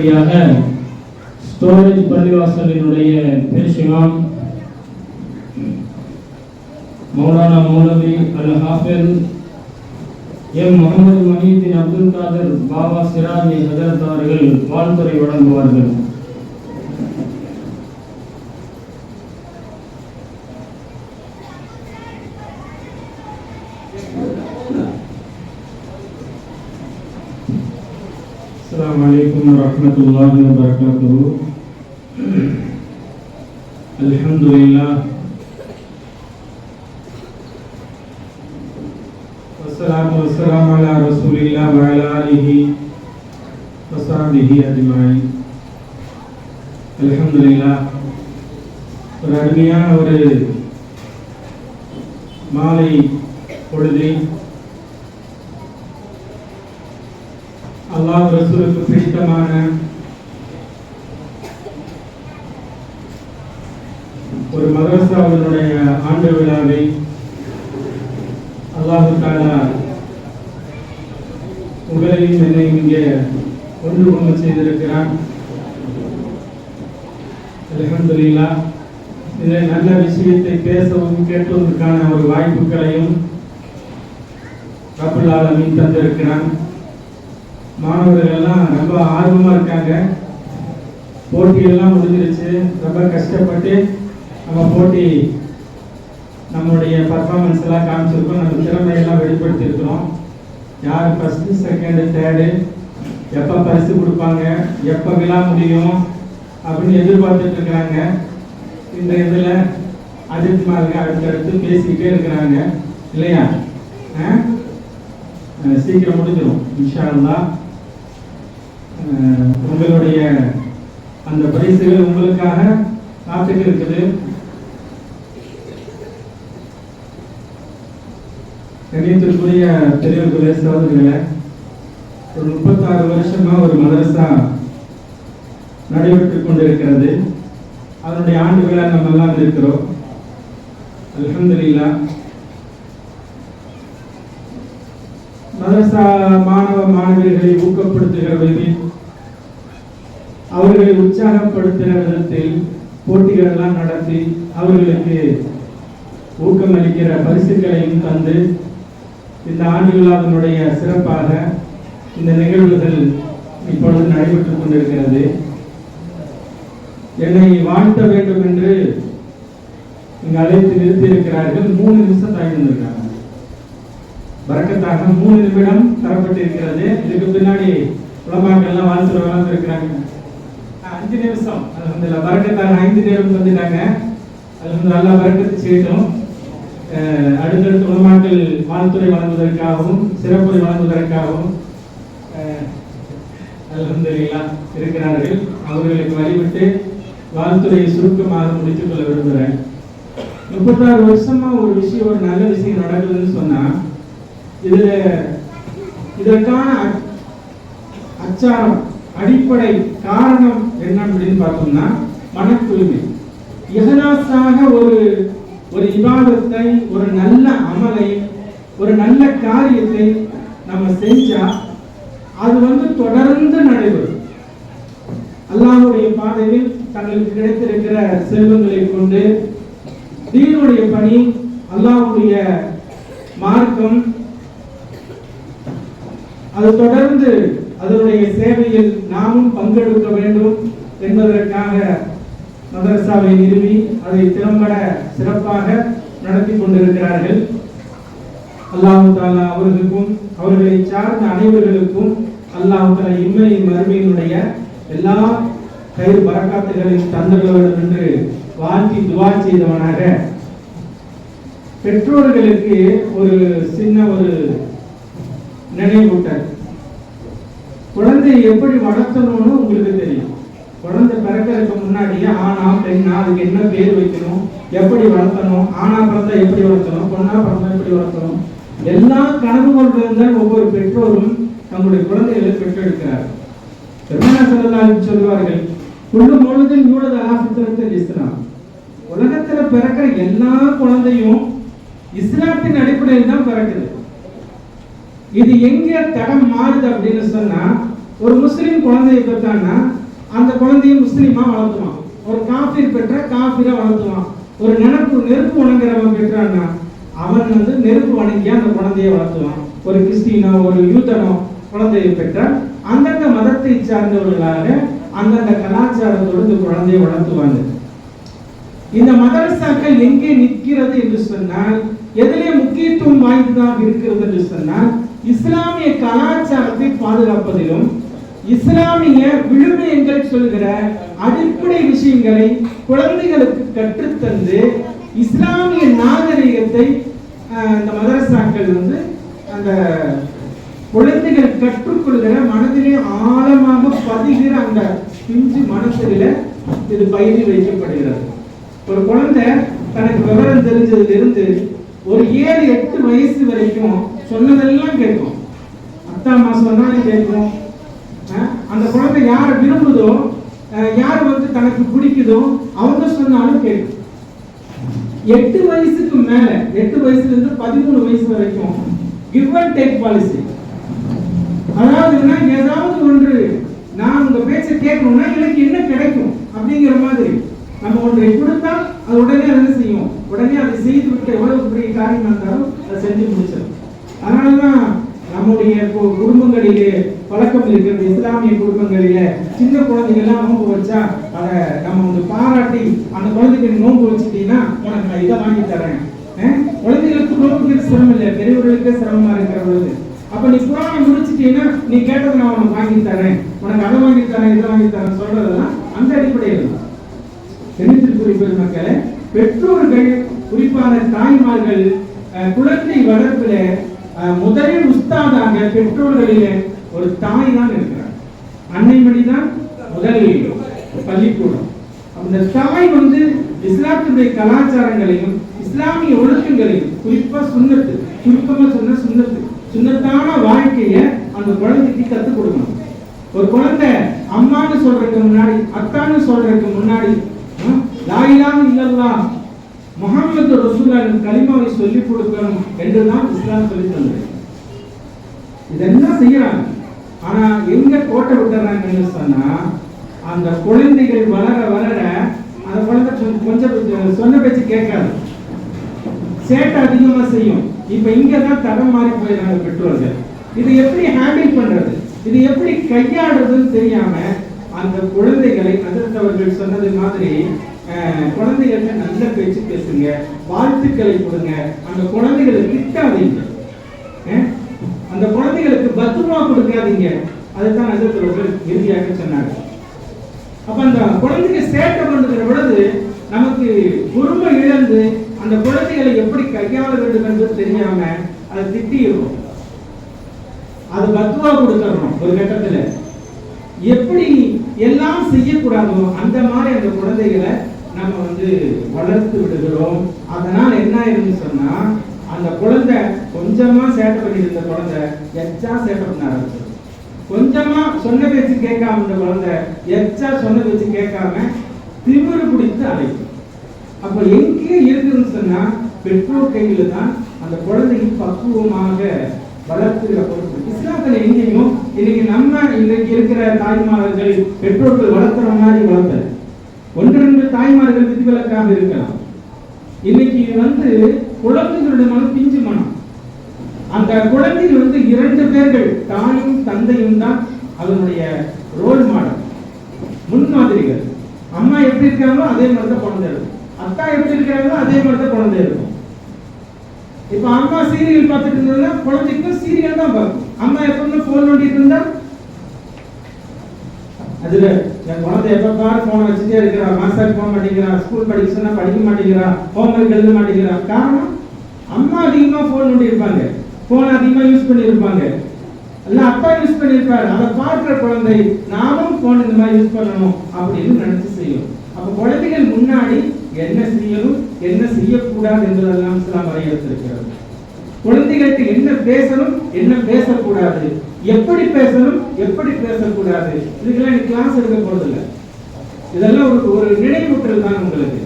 அடுத்தபடியாக ஸ்டோரேஜ் பள்ளிவாசலினுடைய பேஷிமாம் மௌலானா மௌலவி அல் ஹாஃபில் எம் முகமது மஹீதீன் அப்துல் காதர் பாபா சிராஜி ஹஜரத் அவர்கள் வாழ்த்துரை வழங்குவார்கள். அஸ்ஸலாமு அலைக்கும் வரஹ்மத்துல்லாஹி வபரகாத்துஹு. அல்ஹம்துலில்லாஹ் வஸ்ஸலாத்து வஸ்ஸலாமு அலா ரசூலில்லாஹ் வ அலா ஆலிஹி வ ஸஹ்பிஹி அஜ்மஈன். அல்ஹம்துலில்லாஹ். ஒரு அருமையான ஒரு மாலை பொழுதில் அல்லாஹ் ரசூலுக்கு பிடித்தமான ஒரு மதரசாவினுடைய ஆண்டு விழாவை அல்லாஹ் தஆலா உங்களையும் என்னையும் இங்கே ஒன்று கொண்டு செய்திருக்கிறான். அல்ஹம்துலில்லாஹ். இதை நல்ல விஷயத்தை பேசவும் கேட்பதற்கான ஒரு வாய்ப்புகளையும் ரப்பல் ஆலமீன் தந்திருக்கிறான். மாணவர்கள் எல்லாம் ரொம்ப ஆர்வமா இருக்காங்க. போட்டியெல்லாம் முடிஞ்சிருச்சு. ரொம்ப கஷ்டப்பட்டு நம்ம போட்டி நம்மளுடைய பர்ஃபார்மன்ஸ் எல்லாம் காமிச்சிருக்கோம். நம்ம திறமையெல்லாம் வெளிப்படுத்தியிருக்கிறோம். யார் ஃபர்ஸ்ட் செகண்ட் தேர்டு, எப்போ பரிசு கொடுப்பாங்க, எப்போ விழா முடியும் அப்படின்னு எதிர்பார்த்துட்டு இருக்கிறாங்க. இந்த இதில் அஜித்மார்கள் அடுத்தடுத்து பேசிக்கிட்டே இருக்கிறாங்க இல்லையா? சீக்கிரம் முடிஞ்சிடும் இன்ஷா அல்லாஹ். உங்களுடைய அந்த பரிசுகள் உங்களுக்காக காத்துட்டு இருக்குது. கண்ணியத்திற்குரிய பெரியவர்களே, சகோதரர்களே, ஒரு 36 வருஷமா ஒரு மதரசா நடைபெற்றுக் கொண்டிருக்கிறது. அதனுடைய ஆண்டு விழா நம்ம எல்லாம் இருக்கிறோம். அல்ஹம்துலில்லாஹ். மதரசா மாணவ மாணவியர்களை ஊக்கப்படுத்துகிற விதத்தில், அவர்களை உற்சாகப்படுத்துகிற விதத்தில் போட்டிகள் எல்லாம் நடத்தி அவர்களுக்கு ஊக்கமளிக்கிற பரிசுகளையும் தந்து இந்த ஆண்டு விழாவினுடைய சிறப்பாக இந்த நிகழ்வுகள் இப்பொழுது நடைபெற்றுக் கொண்டிருக்கிறது. என்னை வாழ்த்த வேண்டும் என்று இங்கு அழைத்து நிறுத்தியிருக்கிறார்கள். 3 நிமிஷம் தாங்கியிருக்காங்க. பரக்கத்தாக 3 நிமிடம் தரப்பட்டிருக்கிறது. இதுக்கு பின்னாடி உலமாக்கள் எல்லாம் வாழ்த்து வளர்ந்துருக்கிறாங்க. 5 நிமிஷம் அல்ஹம்துலில்லாஹ். பரக்கத்தாக 5 நிமிடம் வந்துட்டாங்க. அல்ஹம்துலில்லாஹ். அல்லாஹ் பரக்கத்து செய்யட்டும். அடுத்தடுத்து உலமாக்கள் வாழ்த்துறை வழங்குவதற்காகவும் சிறப்புரை வழங்குவதற்காகவும் அல்ஹம்துலில்லாஹ் இருக்கிறார்கள். அவர்களுக்கு வழிவிட்டு வாழ்த்துறையை சுருக்கமாக முடித்துக் கொள்ள விரும்புகிறேன். 36 வருஷமா ஒரு விஷயம், ஒரு நல்ல விஷயம் நடக்குதுன்னு சொன்னா இதற்கான அச்சாரம், அடிப்படை காரணம் என்ன அப்படின்னு பார்த்தோம்னா மனத்தூய்மை. இஹ்லாஸாக ஒரு இபாதத்தை, ஒரு நல்ல அமலை, ஒரு நல்ல காரியத்தை நம்ம செஞ்சா அது தொடர்ந்து நடைபெறும். அல்லாஹ்வுடைய பாதையில் தங்களுக்கு கிடைத்திருக்கிற செல்வங்களை கொண்டு தீனுடைய பணி, அல்லாஹ்வுடைய மார்க்கம், அது தொடர்ந்து அதனுடைய சேவையில் நாமும் பங்கெடுக்க வேண்டும் என்பதற்காக மதரசாவை நிறுவி அதை திறம்பட சிறப்பாக நடத்தி கொண்டிருக்கிறார்கள். அல்லாஹ் தஆலா அவர்களுக்கும் அவர்களை சார்ந்த அனைவர்களுக்கும் அல்லாஹ் தஆலா இம்மை மறுமையினுடைய எல்லா கயிறு பரக்காத்துகளையும் தந்தர வேண்டும் என்று வாழ்த்தி துஆ செய்தவனாக, பெற்றோர்களுக்கு ஒரு சின்ன ஒரு நினைவூட்டல். குழந்தையை எப்படி வளர்த்தணும்னு உங்களுக்கு தெரியும். குழந்தை பிறக்கிறதுக்கு முன்னாடியே ஆனா பெண்ணா, அதுக்கு என்ன பேர் வைக்கணும், எப்படி வளர்த்தணும், ஆனா பிறந்தா எப்படி வளர்த்தணும், பொண்ணா பிறந்தா எப்படி வளர்த்தணும், எல்லா கனவுகளுடன் ஒவ்வொரு பெற்றோரும் தங்களுடைய குழந்தைகளை பெற்றெடுக்கிறார். பெருமானார் ஸல்லல்லாஹு அலைஹி வஸல்லம் சொல்வார்கள், குல்லு மௌலூதின் யூலது அலா ஃபித்ரத்தில் இஸ்லாம். உலகத்துல பிறக்கிற எல்லா குழந்தையும் இஸ்லாத்தின் அடிப்படையில் தான் பிறக்குது. இது எங்க தடம் மாறுது அப்படின்னு சொன்னா ஒரு முஸ்லீம் குழந்தையை பெற்றான்னா அந்த குழந்தையை முஸ்லீமா வளர்த்துவான். ஒரு காஃபிர் பெற்ற காஃபிரா வளர்த்துவான். ஒரு நெருப்பு வணங்குறவன் பெற்றான்னா அவன் நெருப்பு வணங்கி அந்த குழந்தையை வளர்த்துவான். ஒரு கிறிஸ்டினோ ஒரு யூதனோ குழந்தையை பெற்றால் அந்தந்த மதத்தை சார்ந்தவர்களாக அந்தந்த கலாச்சாரத்தோடு இந்த குழந்தையை வளர்த்துவாங்க. இந்த மதரசாக்கள் எங்கே நிற்கிறது என்று சொன்னால், எதிலே முக்கியத்துவம் வாய்ந்ததாக இருக்கிறது என்று சொன்னால், இஸ்லாமிய கலாச்சாரத்தை பாதுகாப்பதிலும் இஸ்லாமிய விழுமியங்கள் சொல்கிற அடிப்படை விஷயங்களை குழந்தைகளுக்கு கற்றுத்தந்து இஸ்லாமிய நாகரிகத்தை இந்த மதரசாக்கள் அந்த குழந்தைகள் கற்றுக்கொள்கிற மனதிலே ஆழமாக பதிகிற அந்த பிஞ்சு மனசுல இது பயிரி வைக்கப்படுகிறது. ஒரு குழந்தை தனக்கு விவரம் தெரிஞ்சதுல இருந்து ஒரு 7-8 வயசு வரைக்கும் சொன்னதெல்லாம் கேட்கும். அத்தா மாசம் சொன்னாலும் கேட்கும். அந்த குழந்தை யாரை விரும்புதோ, யார் தனக்கு பிடிக்குதோ அவங்க சொன்னாலும் கேட்கும். 8 வயசுக்கு மேல, 8 வயசுல இருந்து 13 வயசு வரைக்கும் கிவ் அண்ட் டேக் பாலிசி. அதாவது ஏதாவது ஒன்று நான் உங்க பேச்ச கேட்கணும்னா எனக்கு என்ன கிடைக்கும் அப்படிங்கிற மாதிரி நம்ம ஒன்றை கொடுத்தா அது உடனே என்ன செய்யும், உடனே அதை செய்து விட்டு எவ்வளவு பெரிய காரியம் இருந்தாலும் அதை செஞ்சு முடிச்சிடும். அதனாலதான் நம்முடைய குடும்பங்களிலே பழக்கம் இருக்கிறது. இஸ்லாமிய குடும்பங்களிலே சின்ன குழந்தைகள்லாம் நோன்பு வச்சா அதை நம்ம பாராட்டி அந்த குழந்தைக்கு நோன்பு வச்சுட்டீங்கன்னா உனக்கு நான் இதை வாங்கி தரேன். குழந்தைகளுக்கு நோன்புக்கு சிரமம் இல்லை, பெரியவர்களுக்கு சிரமமா இருக்கிற பொழுது அப்ப நீ குரானை முடிச்சுட்டீங்கன்னா நீ கேட்டது நான் உனக்கு வாங்கி தரேன், உனக்கு அதை வாங்கி தரேன், இதை வாங்கி தரேன் சொல்றதுதான் அந்த அடிப்படையில். பெண்ணிற்குரிய பெருமக்களே, பெற்றோர்கள் குறிப்பான தாய்மார்கள் குழந்தை வளர்ப்புல முதலில் உஸ்தாதாக பெற்றோர்களிலே ஒரு தாய் தான் இருக்கிறார். அன்னைமணி தான் முதல் பள்ளிக்கூடம். அந்த தாய் இஸ்லாத்துடைய கலாச்சாரங்களையும் இஸ்லாமிய ஒழுக்கங்களையும் குறிப்பா சுன்னத்து, சுருக்கமா சொன்ன சுன்னத்தான வாழ்க்கைய அந்த குழந்தைக்கு கத்துக் கொடுக்கணும். ஒரு குழந்தை அம்மான்னு சொல்றதுக்கு முன்னாடி, அத்தான்னு சொல்றதுக்கு முன்னாடி லா இலாஹ இல்லல்லாஹ் முஹம்மது ரசூலுல்லாஹ் கலிமாவை சொல்லிக் கொடுக்கணும் என்றுதான் இஸ்லாம் சொல்லி தந்தது. இதெல்லாம் செய்யறாங்க. ஆனா எங்க கோட்டை விட்டுறாங்கன்னு சொன்னா, அந்த குழந்தைகள் வளர வளர அந்த குழந்தை கொஞ்சம் சொன்ன பேச்சு கேட்காது, சேட்டை அதிகமா செய்யும். இப்ப இங்கதான் தரம் மாறி போயிடுறாங்க பெற்றோர்கள். இது எப்படி ஹேண்டில் பண்றது, இது எப்படி கையாடுறதுன்னு தெரியாம அந்த குழந்தைகளை அதிர்த்தவர்கள் சொன்னது மாதிரி குழந்தைகள்ட்ட நல்ல பேச்சு பேசுங்க, வாழ்த்துக்களை கொடுங்க, அந்த குழந்தைகளை திட்டாதீங்க, அந்த குழந்தைகளுக்கு பத்துவா கொடுக்காதீங்க. அதுதான் அதிர்த்தவர்கள் இறுதியாக சொன்னாங்க. அப்ப அந்த குழந்தைங்க சேட்டை பண்ணுகிற பொழுது நமக்கு பொறுமை இழந்து அந்த குழந்தைகளை எப்படி கையாள வேண்டும் என்று தெரியாம அதை திட்டிடும், அது பத்துவா கொடுக்கணும். ஒரு கட்டத்துல எப்படி எல்லாம் செய்யக்கூடாதோ அந்த மாதிரி அந்த குழந்தைகளை நம்ம வளர்த்து விடுகிறோம். அதனால என்ன ஆயிருந்து சொன்னா, அந்த குழந்தை கொஞ்சமா சேட்டை பண்ணிட்டு இருந்த குழந்தை எச்சா சேட்டை பண்ண ஆரம்பிச்சிடும். கொஞ்சமா சொன்ன பேச்சு கேட்காம இந்த குழந்தை எச்சா சொன்ன பேச்சு கேட்காம திமிரு பிடித்து அழைக்கும். அப்ப எங்கே இருக்குன்னு சொன்னா பெற்றோர் கையில தான் அந்த குழந்தையை பக்குவமாக வளர்த்துகிற பொறுப்பு. இஸ்லாத்துல எங்கேயும் இன்னைக்கு நம்ம இன்றைக்கு இருக்கிற தாய்மார்கள் பெற்றோர்கள் வளர்த்துற மாதிரி வளர்த்தல. 1-2 தாய்மார்கள் விதிவிலக்காக இருக்கலாம். இன்னைக்கு குழந்தைகளுடைய பிஞ்சு மனம். அந்த குழந்தைகள் 2 பேர்கள், தாயும் தந்தையும் தான் அதனுடைய ரோல் மாடல், முன்மாதிரிகள். அம்மா எப்படி இருக்காங்களோ அதே மாதிரி தான் குழந்தை இருக்கும், அத்தா எப்படி இருக்காங்களோ அதே மாதிரி தான் குழந்தை இருக்கும். இப்ப அம்மா சீரியல் பார்த்துட்டு இருந்தா குழந்தைக்கும் சீரியல் தான் பார்க்கும். அம்மா எப்பவுமே போன் நோண்டிட்டு இருந்தா அதுல என் குழந்தை எப்ப பாரு போனை வச்சுட்டே இருக்கிறா, மாஸ்டர் போக மாட்டேங்கிறா, ஸ்கூல் படிக்க சொன்னா படிக்க மாட்டேங்கிறா, ஹோம்ஒர்க் எழுத மாட்டேங்கிறா. காரணம் அம்மா அதிகமா போன் நோண்டி இருப்பாங்க, போன் அதிகமா யூஸ் பண்ணி இருப்பாங்க, இல்ல அப்பா யூஸ் பண்ணி இருப்பாரு. அதை பார்க்கிற குழந்தை நாமும் போன் இந்த மாதிரி யூஸ் பண்ணணும் அப்படின்னு நினைச்சு செய்யும். அப்ப குழந்தைகள் முன்னாடி என்ன செய்யணும் என்ன செய்யக்கூடாது என்பதெல்லாம் இஸ்லாம் வரையறுத்திருக்கிறது. குழந்தைகளுக்கு என்ன பேசணும் என்ன பேசக்கூடாது, எப்படி பேசணும் எப்படி பேசக்கூடாது, இதுக்கெல்லாம் கிளாஸ் எடுக்க போறதில்லை. இதெல்லாம் ஒரு நினைவூட்டல் தான் உங்களுக்கு.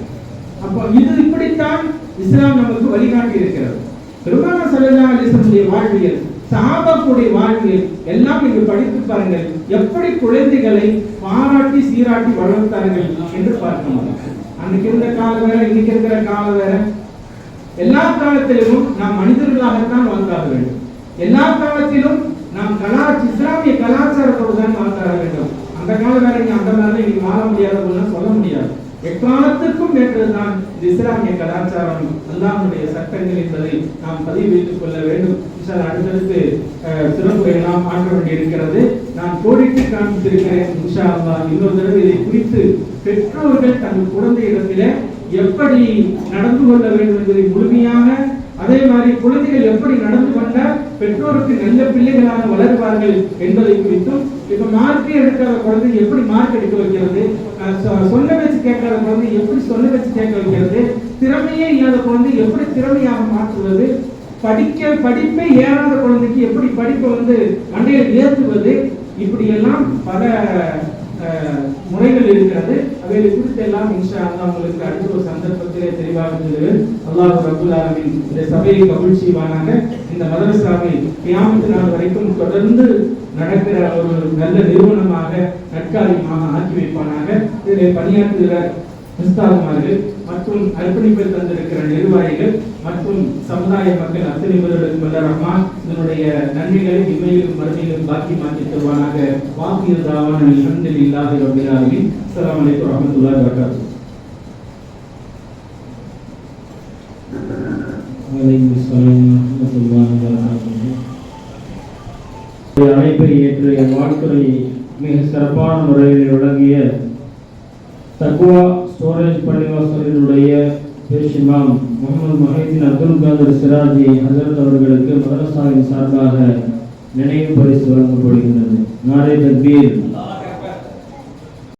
அப்போ இது இப்படித்தான் இஸ்லாம் நமக்கு வழிகாட்டி இருக்கிறது. பெருமானார் ஸல்லல்லாஹு அலைஹி வஸல்லம் வாழ்வியல் சாபக்கூடிய வாழ்வில் எல்லாம் நீங்க படித்து பாருங்கள், எப்படி குழந்தைகளை பாராட்டி சீராட்டி வளர்த்தார்கள் என்று பார்க்கணும். அன்னைக்கு இருந்த காலம் வேற, இன்னைக்கு இருக்கிற காலம் வேற. எல்லா காலத்திலும் நாம் மனிதர்களாகத்தான் வாழ்ந்தாக வேண்டும். எல்லா காலத்திலும் நாம் இஸ்லாமிய கலாச்சாரத்தோடு தான் வாழ்ந்தாக வேண்டும். அந்த காலம் வேற, அந்த மாதிரி இன்னைக்கு வாழ முடியாதவங்க சொல்ல முடியாது. எக்காலத்திற்கும் ஏற்றதுதான் இந்த இஸ்லாமிய கலாச்சாரம், அல்லாஹ்வுடைய சட்டங்கள் என்பதை நாம் பதிவு வைத்துக் கொள்ள வேண்டும். அடுத்தடுத்து சிறப்புரை எல்லாம் ஆற்ற வேண்டியிருக்கிறது. நான் கோடிட்டு காண்பித்திருக்கிறேன். இன்ஷா அல்லாஹ் இன்னொரு தடவை இதை குறித்து பெற்றோர்கள் தங்கள் குழந்தையிடத்தில எப்படி நடந்து கொள்ள வேண்டும் என்பதை முழுமையாக, அதே மாதிரி குழந்தைகள் எப்படி நடந்து கொண்டால் பெற்றோருக்கு நல்ல பிள்ளைகளாக வளர்வார்கள் என்பதை குறித்தும், இப்ப மார்க்கே எடுக்காத குழந்தை எப்படி மார்க் எடுக்க வைக்கிறது, சொல்ல வச்சு கேட்காத குழந்தை எப்படி சொல்ல வச்சு கேட்க வைக்கிறது, திறமையே இல்லாத குழந்தை எப்படி திறமையாக மாற்றுவது, படிப்பை ஏறாத குழந்தைக்கு எப்படி படிப்பை மண்டையில் ஏற்றுவது, இப்படி எல்லாம் பல முறைகள் இருக்கிறது. அவைகளை குறித்து எல்லாம் இன்ஷா அல்லாஹ் உங்களுக்கு அடுத்த ஒரு சந்தர்ப்பத்திலே தெளிவாக சொல்லுவேன். அல்லாஹ் ரப்பல் ஆலமீன் இந்த சபையை கபூல் செய்வானாக. இந்த மதரசாவை கியாமத் நாள் வரைக்கும் தொடர்ந்து நடக்கிற ஒரு நல்ல நிறுவனமாக, நற்காரியமாக ஆக்கி வைப்பானாக. இதில் பணியாற்றுகிற உஸ்தாதுமார்கள் மற்றும் அர்ப்பணிப்பை தந்திருக்கிற நிர்வாகிகள் மற்றும் சமுதாய மக்கள் அத்தனை பேர்களுக்கும் வல்ல ரஹ்மான் இதனுடைய நன்மைகளை இம்மையிலும் மறுமையிலும் பாக்கி மாற்றி தருவானாக. வாக்கியர் தாவான அல்ஹம்துலில்லாஹி ரப்பில் ஆலமீன். அஸ்ஸலாமு அலைக்கும் வரஹ்மத்துல்லாஹி வபரகாத்துஹு. அழைப்பை ஏற்று என் வாழ்த்துறை மிக சிறப்பான முறையில் வழங்கிய தக்வா ஸ்டோரேஜ் பள்ளிவாசலினுடைய பேஷிமாம் முகமது மஹீதீன் அப்துல் காதர் சிராஜி ஹசரத் அவர்களுக்கு மதரசாவின் சார்பாக நினைவு பரிசு வழங்கப்படுகின்றது. நாரே தக்பீர்.